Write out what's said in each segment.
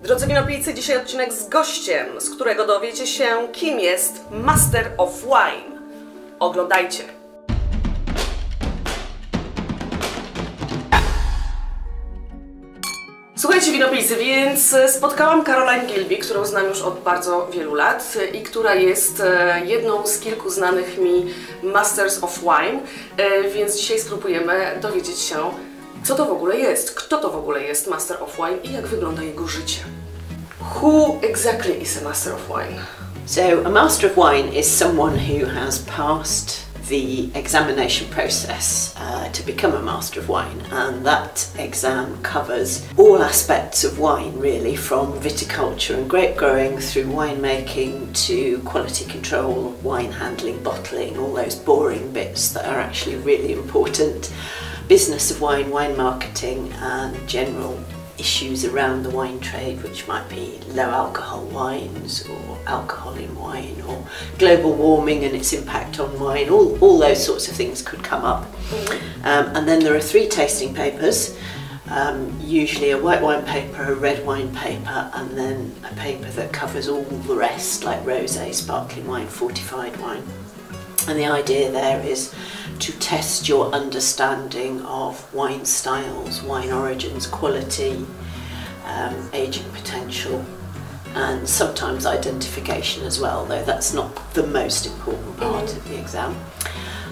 Drodzy Winopijcy, dzisiaj odcinek z gościem, z którego dowiecie się, kim jest Master of Wine. Oglądajcie! Słuchajcie Winopijcy, więc spotkałam Caroline Gilby, którą znam już od bardzo wielu lat i która jest jedną z kilku znanych mi Masters of Wine, więc dzisiaj spróbujemy dowiedzieć się, co to w ogóle jest, kto to w ogóle jest Master of Wine i jak wygląda jego życie. Who exactly is a Master of Wine? So a Master of Wine is someone who has passed the examination process to become a Master of Wine, and that exam covers all aspects of wine really, from viticulture and grape growing through winemaking to quality control, wine handling, bottling, all those boring bits that are actually really important, business of wine, wine marketing and general issues around the wine trade, which might be low alcohol wines or alcohol in wine or global warming and its impact on wine, all those sorts of things could come up. And then there are 3 tasting papers, usually a white wine paper, a red wine paper, and then a paper that covers all the rest, like rosé, sparkling wine, fortified wine. And the idea there is to test your understanding of wine styles, wine origins, quality, aging potential, and sometimes identification as well, though that's not the most important part of the exam.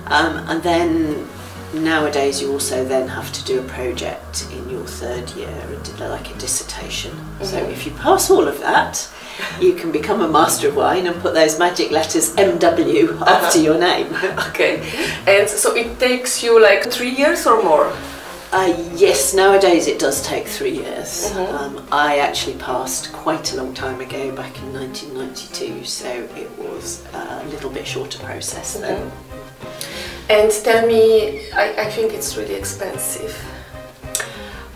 And then nowadays you also then have to do a project in your 3rd year, like a dissertation. So if you pass all of that, you can become a Master of Wine and put those magic letters MW after your name. Okay, and so it takes you like 3 years or more? Yes, nowadays it does take 3 years. I actually passed quite a long time ago, back in 1992, so it was a little bit shorter process then. And tell me, I think it's really expensive.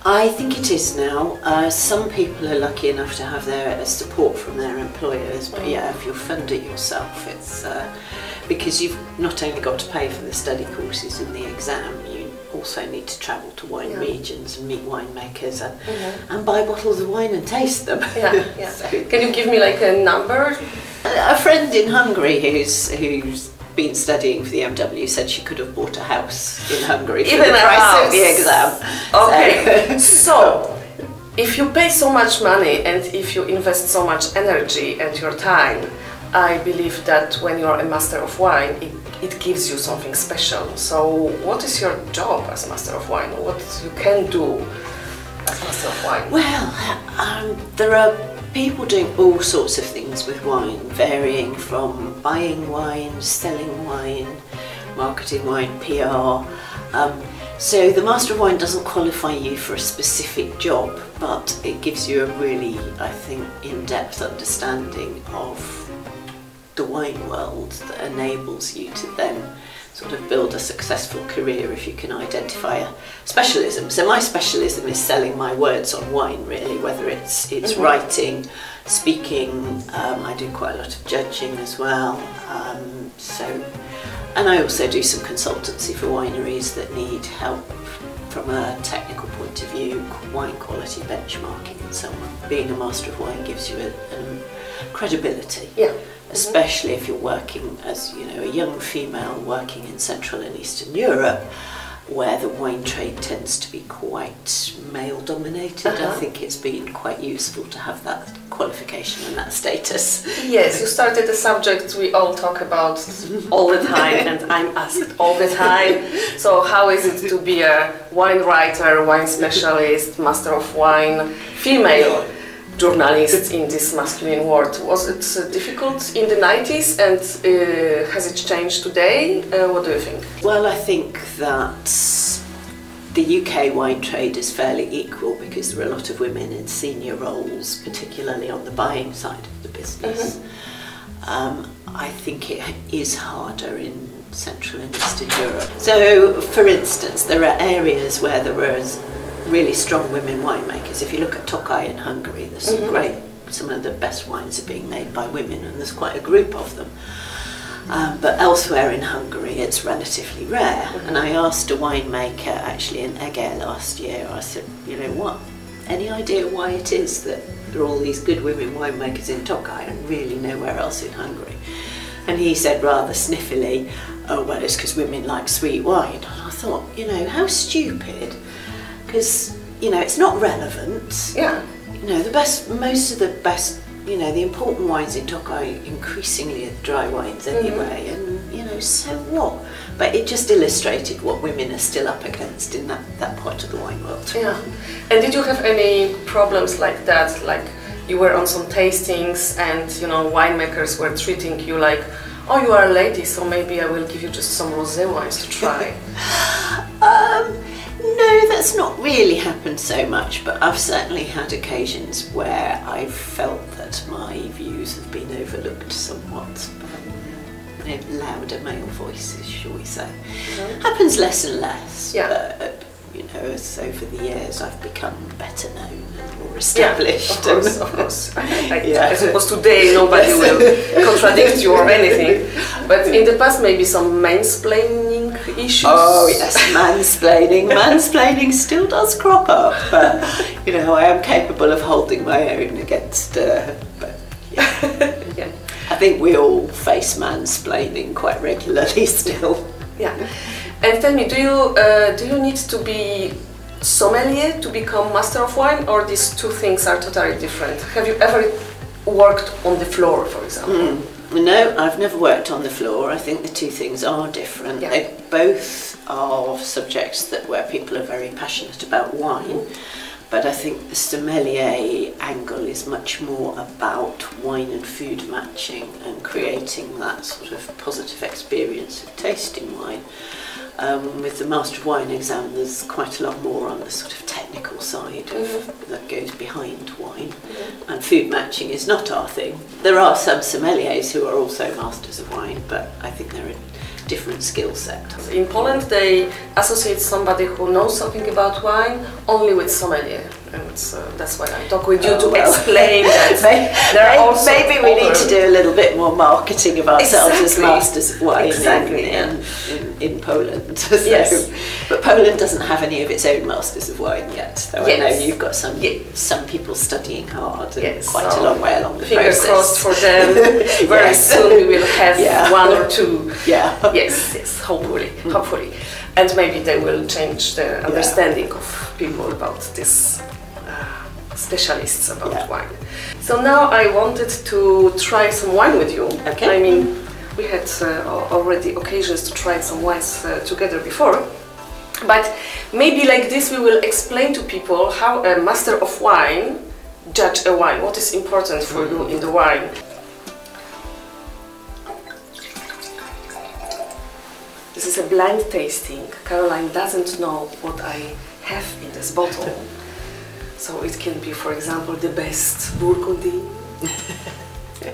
I think it is now. Some people are lucky enough to have their support from their employers, but yeah, if you fund it yourself, it's because you've not only got to pay for the study courses and the exam, you also need to travel to wine regions and meet winemakers and buy bottles of wine and taste them. Yeah. So, can you give me like a number? A friend in Hungary who's been studying for the MW said she could have bought a house in Hungary for Even the price of the exam. Okay, so if you pay so much money and if you invest so much energy and your time, I believe that when you're a Master of Wine, it gives you something special. So what is your job as Master of Wine? What you can do as Master of Wine? Well, there are people doing all sorts of things with wine, varying from buying wine, selling wine, marketing wine, PR. So the Master of Wine doesn't qualify you for a specific job, but it gives you a really, I think, in-depth understanding of the wine world that enables you to then sort of build a successful career if you can identify a specialism. So my specialism is selling my words on wine, really, whether it's writing, speaking. I do quite a lot of judging as well. And I also do some consultancy for wineries that need help from a technical point of view, wine quality benchmarking and so on. Being a Master of Wine gives you a credibility. Yeah. Especially if you're working as, you know, a young female working in Central and Eastern Europe, where the wine trade tends to be quite male dominated. I think it's been quite useful to have that qualification and that status. Yes, you started a subject we all talk about all the time and I'm asked all the time. So how is it to be a wine writer, wine specialist, Master of Wine, female journalist in this masculine world? Was it difficult in the 90s and has it changed today? What do you think? Well, I think that the UK wine trade is fairly equal because there are a lot of women in senior roles, particularly on the buying side of the business. I think it is harder in Central and Eastern Europe. So, for instance, there are areas where there was really strong women winemakers. If you look at Tokai in Hungary, there's some of the best wines are being made by women, and there's quite a group of them. But elsewhere in Hungary it's relatively rare. And I asked a winemaker actually in Eger last year, I said, you know what, any idea why it is that there are all these good women winemakers in Tokai and really nowhere else in Hungary. And he said rather sniffily, oh well, it's because women like sweet wine. And I thought, you know, how stupid, because, you know, it's not relevant. Yeah. You know, most of the best, you know, the important wines in Tokai increasingly are dry wines anyway, and, you know, so what? But it just illustrated what women are still up against in that part of the wine world. Yeah. And did you have any problems like that? Like you were on some tastings and, you know, winemakers were treating you like, oh, you are a lady, so maybe I will give you just some rosé wines to try. No, that's not really happened so much, but I've certainly had occasions where I've felt that my views have been overlooked somewhat by louder male voices, shall we say. Happens less and less, but, you know, as over the years I've become better known and more established. Yeah, of course. I suppose today nobody will contradict you or anything, but in the past maybe some mansplaining issues. Oh yes, mansplaining. Mansplaining still does crop up, but you know, I am capable of holding my own against, but yeah. I think we all face mansplaining quite regularly still. Yeah. And tell me, do you need to be sommelier to become master of wine, or these two things are totally different? Have you ever worked on the floor, for example? No, I've never worked on the floor. I think the two things are different. Yeah. They both are subjects where people are very passionate about wine, but I think the sommelier angle is much more about wine and food matching and creating that sort of positive experience of tasting wine. With the Master of Wine exam, there's quite a lot more on the sort of technical side of, that goes behind wine, and food matching is not our thing. There are some sommeliers who are also masters of wine, but I think they're a different skill set. In Poland, they associate somebody who knows something about wine only with sommelier, and that's why I talk with you to explain that. Maybe we need to do a little bit more marketing of ourselves as masters of wine in Poland. So, yes. But Poland doesn't have any of its own masters of wine yet. So I know you've got some people studying hard and quite a long way along the process. Fingers crossed for them. Very soon we will have one or two. Yeah. Yes, hopefully. And maybe they will change their understanding of people about this specialists about wine. So now I wanted to try some wine with you. Okay. I mean, we had already occasions to try some wines together before, but maybe like this we will explain to people how a master of wine judge a wine. What is important for you in the wine? This is a blind tasting. Caroline doesn't know what I have in this bottle. So it can be, for example, the best Burgundy,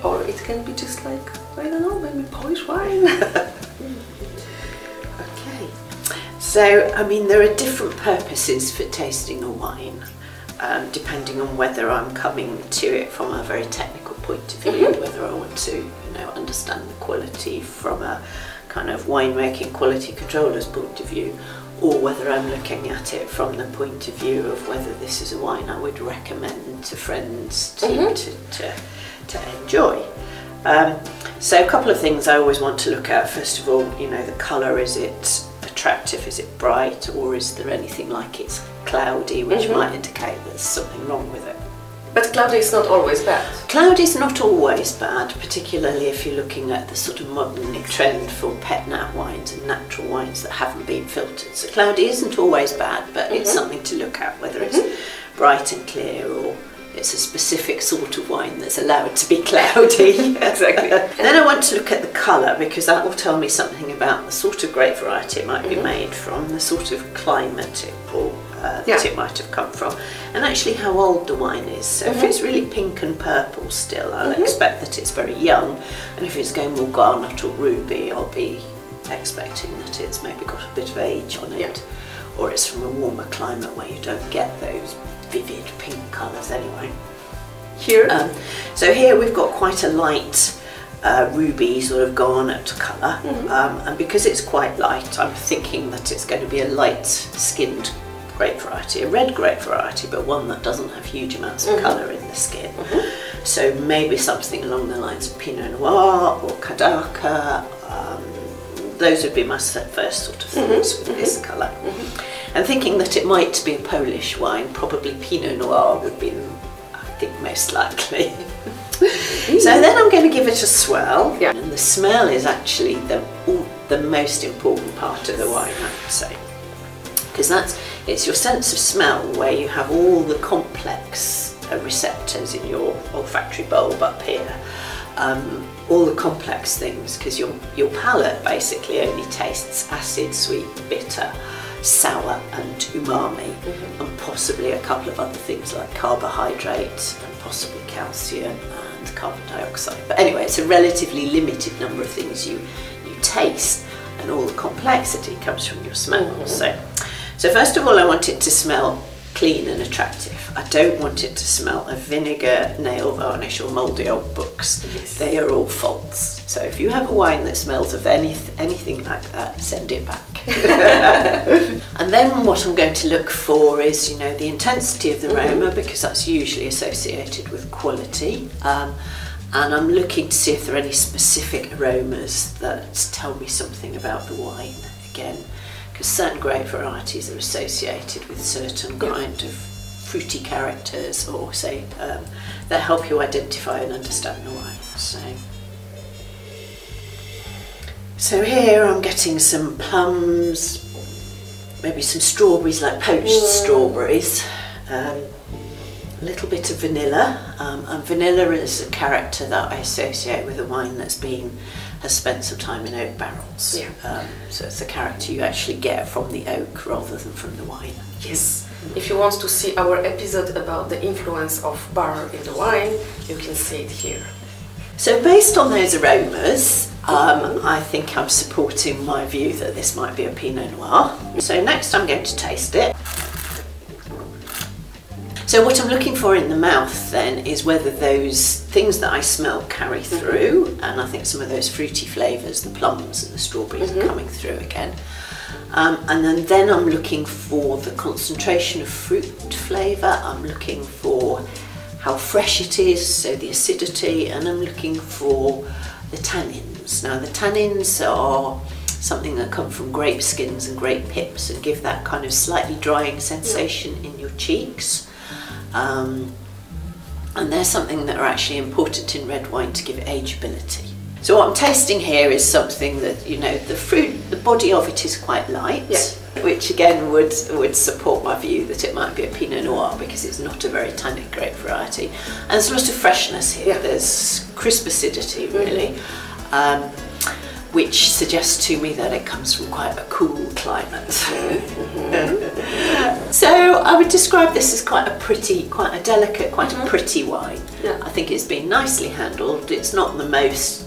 or it can be just like, I don't know, maybe Polish wine. Okay. So, I mean, there are different purposes for tasting a wine, depending on whether I'm coming to it from a very technical point of view, whether I want to, you know, understand the quality from a kind of winemaking quality controller's point of view, or whether I'm looking at it from the point of view of whether this is a wine I would recommend to friends to enjoy. So a couple of things I always want to look at. First of all, you know, the colour, is it attractive, is it bright, or is there anything like it's cloudy, which might indicate there's something wrong with it. But cloudy is not always bad. Cloudy is not always bad, particularly if you're looking at the sort of modern trend for pet nat wines and natural wines that haven't been filtered. So cloudy isn't always bad, but it's something to look at, whether it's bright and clear or it's a specific sort of wine that's allowed to be cloudy. Exactly. And then I want to look at the colour, because that will tell me something about the sort of grape variety it might be made from, the sort of climate it might have come from, and actually how old the wine is. So if it's really pink and purple still, I'll expect that it's very young, and if it's going more garnet or ruby, I'll be expecting that it's maybe got a bit of age on it, or it's from a warmer climate where you don't get those vivid pink colours anyway. Here? So here we've got quite a light ruby sort of garnet colour, and because it's quite light, I'm thinking that it's going to be a light skinned grape variety, a red grape variety, but one that doesn't have huge amounts of colour in the skin. So maybe something along the lines of Pinot Noir or Taka. Those would be my first sort of thoughts with this colour. And thinking that it might be a Polish wine, probably Pinot Noir would be, I think, most likely. So then I'm going to give it a swirl, and the smell is actually the most important part of the wine, I would say, because it's your sense of smell where you have all the complex receptors in your olfactory bulb up here, all the complex things, because your palate basically only tastes acid, sweet, bitter, sour and umami, and possibly a couple of other things like carbohydrates and possibly calcium and carbon dioxide. But anyway, it's a relatively limited number of things you taste, and all the complexity comes from your smell. So first of all, I want it to smell clean and attractive. I don't want it to smell of vinegar, nail varnish or mouldy old books. They are all false. So if you have a wine that smells of anything like that, send it back. And then what I'm going to look for is, you know, the intensity of the aroma, because that's usually associated with quality. And I'm looking to see if there are any specific aromas that tell me something about the wine, again, because certain grape varieties are associated with certain kind of fruity characters, or say that help you identify and understand the wine. So here I'm getting some plums, maybe some strawberries, like poached strawberries, a little bit of vanilla, and vanilla is a character that I associate with a wine has spent some time in oak barrels. So it's a character you actually get from the oak rather than from the wine. Yes. If you want to see our episode about the influence of barrel in the wine, you can see it here. So based on those aromas, I think I'm supporting my view that this might be a Pinot Noir. So next I'm going to taste it. So what I'm looking for in the mouth then is whether those things that I smell carry through, and I think some of those fruity flavours, the plums and the strawberries are coming through again. And then I'm looking for the concentration of fruit flavour, I'm looking for how fresh it is, so the acidity, and I'm looking for the tannins. Now the tannins are something that come from grape skins and grape pips and give that kind of slightly drying sensation in your cheeks. And they're something that are actually important in red wine to give it ageability. So what I'm tasting here is something that, you know, the fruit, the body of it is quite light, which again would support my view that it might be a Pinot Noir, because it's not a very tannic grape variety. And there's a lot of freshness here, there's crisp acidity really, which suggests to me that it comes from quite a cool climate. So I would describe this as quite a delicate, quite a pretty wine. I think it's been nicely handled. It's not the most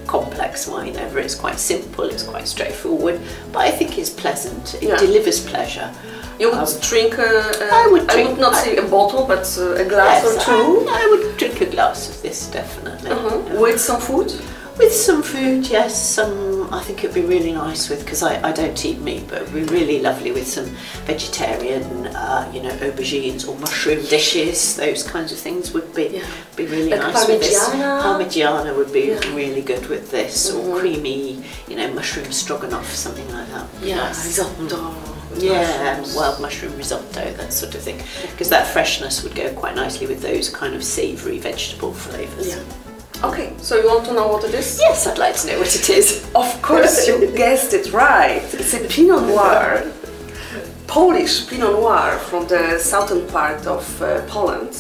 complex wine ever, it's quite simple, it's quite straightforward, but I think it's pleasant, it delivers pleasure. You would drink I would not say a bottle, but a glass or two? I would drink a glass of this, definitely. With some food? With some food, yes. I think it'd be really nice with, because I don't eat meat, but it'd be really lovely with some vegetarian, you know, aubergines or mushroom dishes. Those kinds of things would be really like nice with this. Parmigiana would be really good with this, or creamy, you know, mushroom stroganoff, something like that. Risotto. Wild mushroom risotto, that sort of thing, because that freshness would go quite nicely with those kind of savoury vegetable flavours. Okay, so you want to know what it is? Yes, I'd like to know what it is. Of course, you guessed it right. It's a Pinot Noir, Polish Pinot Noir from the southern part of Poland.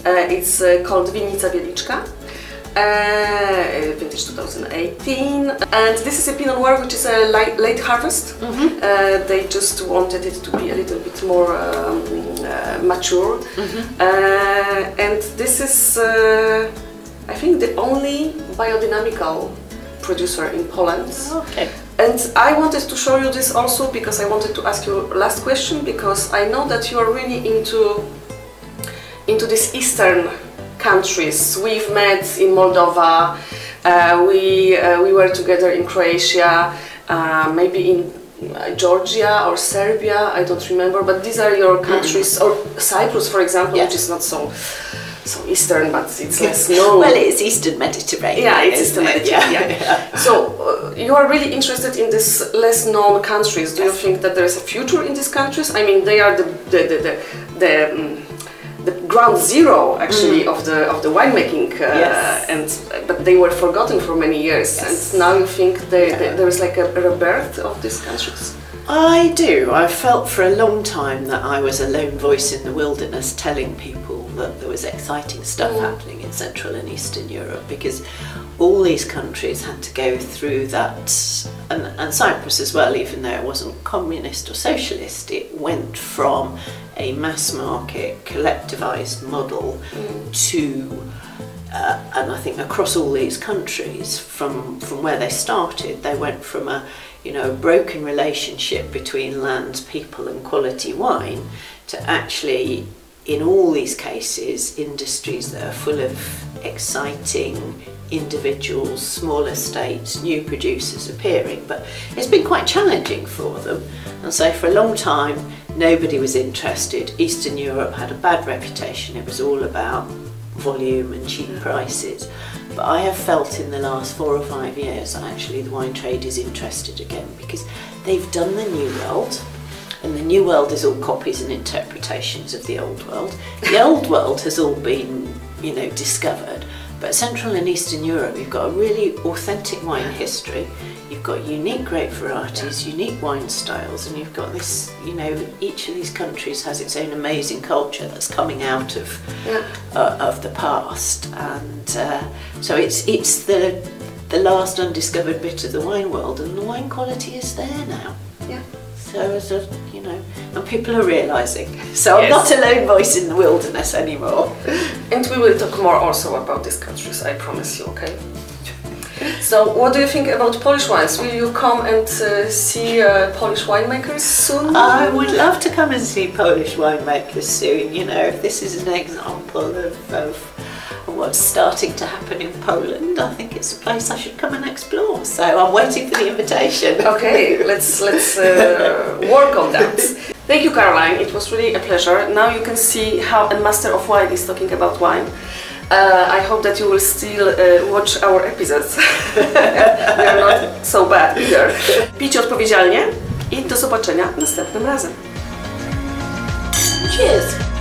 It's called Winnica Wieliczka, vintage 2018. And this is a Pinot Noir which is a late harvest. They just wanted it to be a little bit more mature. And this is I think the only biodynamical producer in Poland. And I wanted to show you this also because I wanted to ask you last question, because I know that you are really into these eastern countries. We've met in Moldova, we were together in Croatia, maybe in Georgia or Serbia, I don't remember, but these are your countries, or Cyprus, for example, which is not so eastern, but it's less known. Well, it's Eastern Mediterranean. Yeah, it's Eastern Mediterranean. Yeah. So you are really interested in these less known countries. Do you think that there is a future in these countries? I mean, they are the ground zero actually of the winemaking, but they were forgotten for many years, and now you think there is like a rebirth of these countries? I do. I felt for a long time that I was a lone voice in the wilderness telling people that there was exciting stuff happening in Central and Eastern Europe, because all these countries had to go through that, and Cyprus as well, even though it wasn't communist or socialist, it went from a mass market collectivised model to and I think across all these countries, from where they started, they went from a broken relationship between land, people and quality wine to actually, in all these cases, industries that are full of exciting individuals, small estates, new producers appearing. But it's been quite challenging for them, and so for a long time nobody was interested. Eastern Europe had a bad reputation. It was all about volume and cheap prices. But I have felt in the last 4 or 5 years that actually the wine trade is interested again, because they've done the new world, and the new world is all copies and interpretations of the old world. The old world has all been, discovered, but Central and Eastern Europe, you've got a really authentic wine history, you've got unique grape varieties, unique wine styles, and you've got this, each of these countries has its own amazing culture that's coming out of the past, and so it's the last undiscovered bit of the wine world, and the wine quality is there now. Yeah. So, and people are realising. So I'm not a lone voice in the wilderness anymore. And we will talk more also about these countries, I promise you, okay? So, what do you think about Polish wines? Will you come and see Polish winemakers soon? I would love to come and see Polish winemakers soon. If this is an example of what's starting to happen in Poland, I think it's a place I should come and explore. So I'm waiting for the invitation. Okay, let's work on that. Thank you, Caroline. It was really a pleasure. Now you can see how a master of wine is talking about wine. I hope that you will still watch our episodes. We are not so bad either. Pijcie odpowiedzialnie i do zobaczenia następnym razem. Cheers!